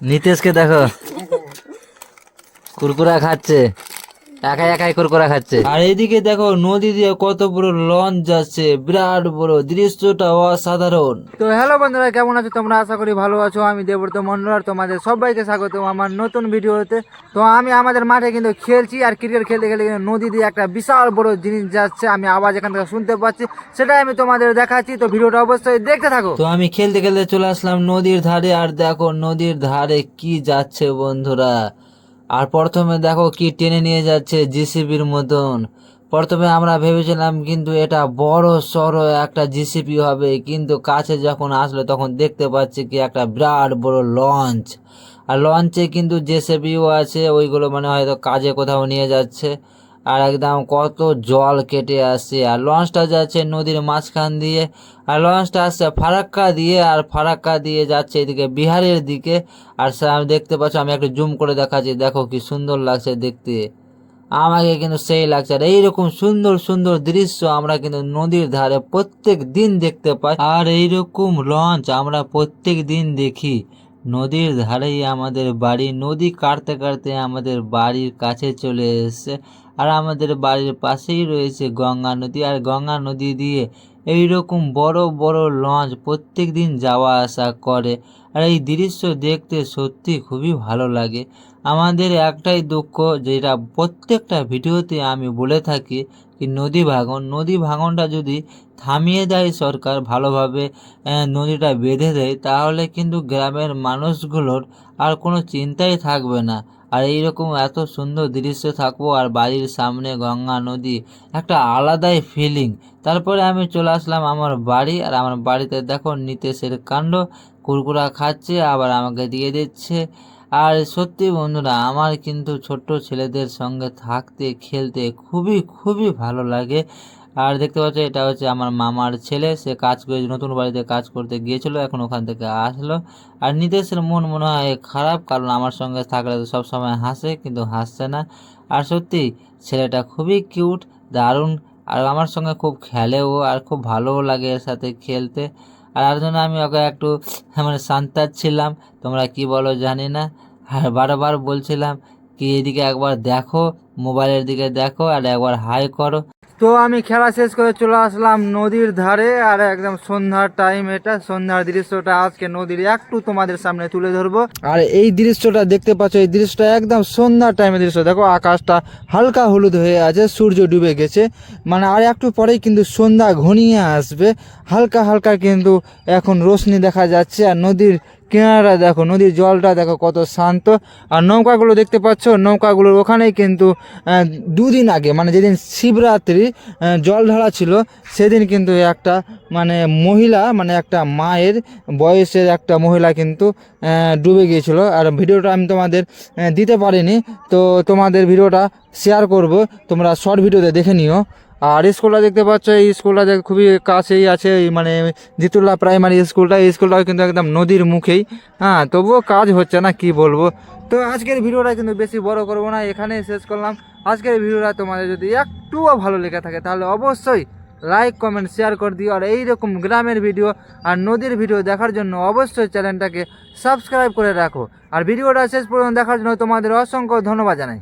নিতেশকে দেখো কুরকুরা খাচ্ছে, একাই একাই কুরকুরা খাচ্ছে। আর এইদিকে দেখো নদী দিয়ে কত বড় লঞ্চ যাচ্ছে, বিরাট বড়, দৃশ্যটা অসাধারণ। তো হ্যালো বন্ধুরা, কেমন আছো তোমরা? আশা করি ভালো আছো। আমি দেবব্রত মন্ডল, আর তোমাদের সবাইকে স্বাগত আমার নতুন ভিডিওতে। তো আমি আমাদের মাঠে কিন্তু খেলছি, আর ক্রিকেট খেলতে খেলতে কিন্তু নদী দিয়ে একটা বিশাল বড় জিনিস যাচ্ছে। আমি আওয়াজ এখান থেকে শুনতে পাচ্ছি, সেটাই আমি তোমাদের দেখাচ্ছি। তো ভিডিওটা অবশ্যই দেখতে থাকো। তো আমি খেলতে খেলতে চলে আসলাম নদীর ধারে, আর দেখো নদীর ধারে কি যাচ্ছে বন্ধুরা। আর প্রথমে দেখো কি টেনে নিয়ে যাচ্ছে জিসিবির মতন। প্রথমে আমরা ভেবেছিলাম কিন্তু এটা বড় সড়ো একটা জিসিবি হবে, কিন্তু কাছে যখন আসলো তখন দেখতে পাচ্ছি কি একটা বিরাট বড় লঞ্চ। আর লঞ্চে কিন্তু জেসিবিও আছে, ওইগুলো মানে হয়তো কাজে কোথাও নিয়ে যাচ্ছে। আর একদম কত জল কেটে আসছে, আর লঞ্চটা যাচ্ছে নদীর মাঝখান দিয়ে। আর লঞ্চটা আসছে ফারাক্কা দিয়ে, আর ফারাক্কা দিয়ে যাচ্ছে এদিকে বিহারের দিকে। আর আমি দেখতে পাচ্ছ, আমি একটু জুম করে দেখাচ্ছি, দেখো কি সুন্দর লাগছে দেখতে। আমাকে কিন্তু সেই লাগছে। আর এইরকম সুন্দর সুন্দর দৃশ্য আমরা কিন্তু নদীর ধারে প্রত্যেক দিন দেখতে পাই, আর এইরকম লঞ্চ আমরা প্রত্যেক দিন দেখি। নদীর ধারেই আমাদের বাড়ি, নদী কাটতে কাটতে আমাদের বাড়ির কাছে চলে এসেছে। আর আমাদের বাড়ির পাশেই রয়েছে গঙ্গা নদী, আর গঙ্গা নদী দিয়ে এইরকম বড় বড় লঞ্চ প্রত্যেক দিন যাওয়া আসা করে। আর এই দৃশ্য দেখতে সত্যি খুবই ভালো লাগে। আমাদের একটাই দুঃখ, যেটা প্রত্যেকটা ভিডিওতে আমি বলে থাকি, কি নদী ভাঙনটা যদি থামিয়ে দেয় সরকার, ভালোভাবে নদীটা বেঁধে দেয়, তাহলে কিন্তু গ্রামের মানুষগুলোর আর কোনো চিন্তাই থাকবে না। আর এইরকম এত সুন্দর দৃশ্য থাকবো, আর বাড়ির সামনে গঙ্গা নদী, একটা আলাদাই ফিলিং। তারপরে আমি চলে আসলাম আমার বাড়ি, আর আমার বাড়িতে দেখো নিতেশের কাণ্ড, কুরকুরা খাচ্ছে আবার আমাকে দিয়ে দিচ্ছে। আর সত্যি বন্ধুরা, আমার কিন্তু ছোট্ট ছেলেদের সঙ্গে থাকতে খেলতে খুবই খুবই ভালো লাগে। আর দেখতে পাচ্ছ, এটা হচ্ছে আমার মামার ছেলে, সে কাজ করে নতুন বাড়িতে কাজ করতে গিয়েছিল, এখন ওখান থেকে আসলো। আর নিতেশের মন মনে হয় খারাপ, কারণ আমার সঙ্গে থাকলে তো সবসময় হাসে, কিন্তু হাসছে না। আর সত্যি ছেলেটা খুবই কিউট, দারুণ। আর আমার সঙ্গে খুব খেলেও, আর খুব ভালোও লাগে এর সাথে খেলতে। আর জন্য আমি ওকে একটু মানে সান্তাচ্ছিলাম, তোমরা কি বলো জানি না। আর বারবার বলছিলাম কি এদিকে একবার দেখো, মোবাইলের দিকে দেখো, আর একবার হাই করো। তো আমি খেলা শেষ করে চলে আসলাম নদীর ধারে, আর একদম সন্ধ্যার টাইম, এটা সন্ধ্যার দৃশ্যটা আজকে নদীর একটু তোমাদের সামনে তুলে ধরবো। আর এই দৃশ্যটা দেখতে পাচ্ছ, এই দৃশ্যটা একদম সন্ধ্যার টাইমের দৃশ্য। দেখো আকাশটা হালকা হলুদ হয়ে আছে, সূর্য ডুবে গেছে, মানে আর একটু পরেই কিন্তু সন্ধ্যা ঘনিয়ে আসবে। হালকা হালকা কিন্তু এখন রোশনি দেখা যাচ্ছে। আর নদীর কিনারা দেখো, নদীর জলটা দেখো কত শান্ত। আর নৌকাগুলো দেখতে পাচ্ছ, নৌকাগুলোর ওখানেই কিন্তু দুদিন আগে, মানে যেদিন শিবরাত্রি জল ঢালা ছিল, সেদিন কিন্তু একটা মানে মহিলা, মানে একটা মায়ের বয়সের একটা মহিলা কিন্তু ডুবে গিয়েছিল। আর ভিডিওটা আমি তোমাদের দিতে পারিনি, তো তোমাদের ভিডিওটা শেয়ার করব, তোমরা শর্ট ভিডিওতে দেখে নিও। আর স্কুলটা দেখতে পাচ্ছ, এই স্কুলটা খুবই কাছেই আছে, এই মানে জিতুল্লাহ প্রাইমারি স্কুলটা, এই স্কুলটাও কিন্তু একদম নদীর মুখেই। হ্যাঁ, তবুও কাজ হচ্ছে না, কি বলবো। তো আজকের ভিডিওটা কিন্তু বেশি বড় করব না, এখানেই শেষ করলাম আজকের ভিডিওটা। তোমাদের যদি একটুও ভালো লেগে থাকে তাহলে অবশ্যই লাইক কমেন্ট শেয়ার করে দিও। আর এইরকম গ্রামের ভিডিও আর নদীর ভিডিও দেখার জন্য অবশ্যই চ্যানেলটাকে সাবস্ক্রাইব করে রাখো। আর ভিডিওটা শেষ পর্যন্ত দেখার জন্য তোমাদের অসংখ্য ধন্যবাদ জানাই।